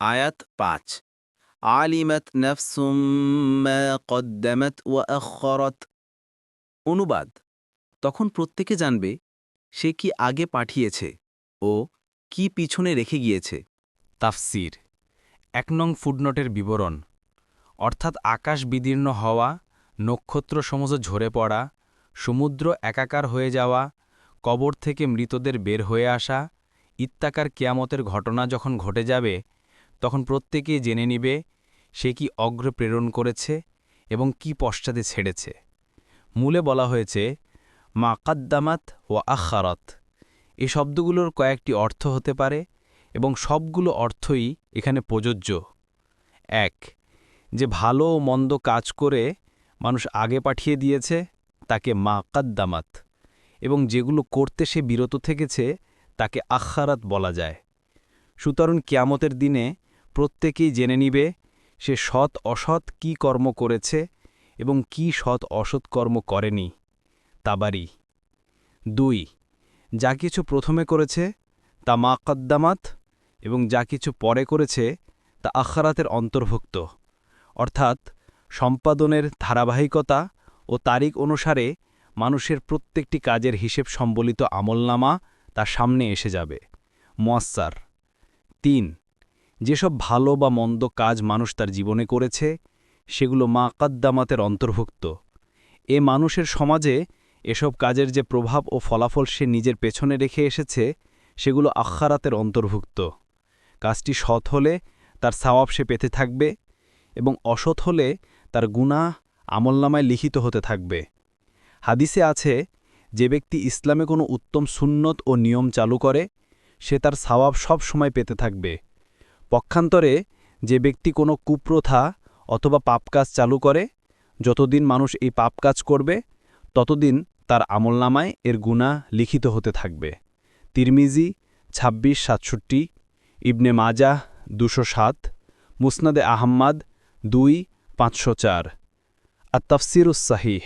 আয়াত ৫ আলিমাত নাফসুম মা কদ্দামাত ওয়া আখখারাত। অনুবাদ: তখন প্রত্যেকে জানবে সে কি আগে পাঠিয়েছে ও কি পিছনে রেখে গিয়েছে। তাফসির ১ নং ফুটনোটের বিবরণ, অর্থাৎ আকাশ বিদীর্ণ হওয়া, নক্ষত্রসমূহ ঝরে পড়া, সমুদ্র একাকার হয়ে যাওয়া, কবর থেকে মৃতদের বের হয়ে আসা ইত্যাকার কিয়ামতের ঘটনা যখন ঘটে যাবে, তখন প্রত্যেকেই জেনে নিবে সে কি অগ্রে প্রেরণ করেছে এবং কি পশ্চাতে ছেড়েছে। মূলে বলা হয়েছে মা কাদ্দামাত ও আখারাত। এই শব্দগুলোর কয়েকটি অর্থ হতে পারে এবং সবগুলো অর্থই এখানে প্রযোজ্য। ১. যে ভালো ও মন্দ কাজ করে মানুষ আগে পাঠিয়ে দিয়েছে তাকে মা কাদ্দামাত, এবং যেগুলো করতে সে বিরত থেকেছে তাকে আখারাত বলা যায়। সুতরাং কিয়ামতের দিনে প্রত্যেকেই জেনে নিবে সে সৎ অসৎ কি কর্ম করেছে এবং কি সৎ অসৎ কর্ম করেনি। তাবারি। ২. যা কিছু প্রথমে করেছে তা মা কদ্দামাত এবং যা কিছু পরে করেছে তা আখারাতের অন্তর্ভুক্ত, অর্থাৎ সম্পাদনের ধারাবাহিকতা ও তারিখ অনুসারে মানুষের প্রত্যেকটি কাজের হিসেব সম্বলিত আমলনামা তার সামনে এসে যাবে। মুয়াস্সার। ৩. যেসব ভালো বা মন্দ কাজ মানুষ তার জীবনে করেছে সেগুলো মা কাদ্দামাতের অন্তর্ভুক্ত। এ মানুষের সমাজে এসব কাজের যে প্রভাব ও ফলাফল সে নিজের পেছনে রেখে এসেছে সেগুলো আখারাতের অন্তর্ভুক্ত। কাজটি সৎ হলে তার সওয়াব সে পেতে থাকবে এবং অসৎ হলে তার গুনাহ আমলনামায় লিখিত হতে থাকবে। হাদিসে আছে, যে ব্যক্তি ইসলামে কোনো উত্তম সুন্নত ও নিয়ম চালু করে সে তার সওয়াব সব সময় পেতে থাকবে। পক্ষান্তরে যে ব্যক্তি কোনো কুপ্রথা অথবা পাপকাজ চালু করে, যতদিন মানুষ এই পাপকাজ করবে ততদিন তার আমলনামায় এর গুনাহ লিখিত হতে থাকবে। তিরমিজি ২৬৬৭, ইবনে মাজাহ ২০৭, মুসনাদে আহম্মদ ২, ৫০৪। আত-তাফসিরুস সাহিহ।